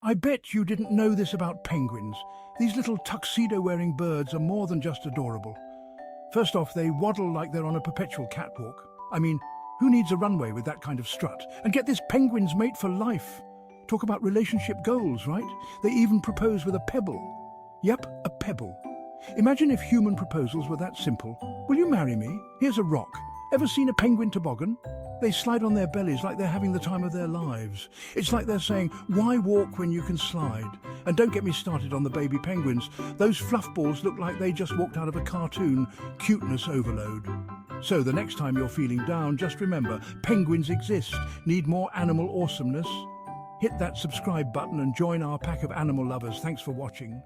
I bet you didn't know this about penguins. These little tuxedo-wearing birds are more than just adorable. First off, they waddle like they're on a perpetual catwalk. I mean, who needs a runway with that kind of strut? And get this, penguins mate for life. Talk about relationship goals, right? They even propose with a pebble. Yep, a pebble. Imagine if human proposals were that simple. Will you marry me? Here's a rock. Ever seen a penguin toboggan? They slide on their bellies like they're having the time of their lives. It's like they're saying, why walk when you can slide? And don't get me started on the baby penguins. Those fluff balls look like they just walked out of a cartoon. Cuteness overload. So the next time you're feeling down, just remember, penguins exist. Need more animal awesomeness? Hit that subscribe button and join our pack of animal lovers. Thanks for watching.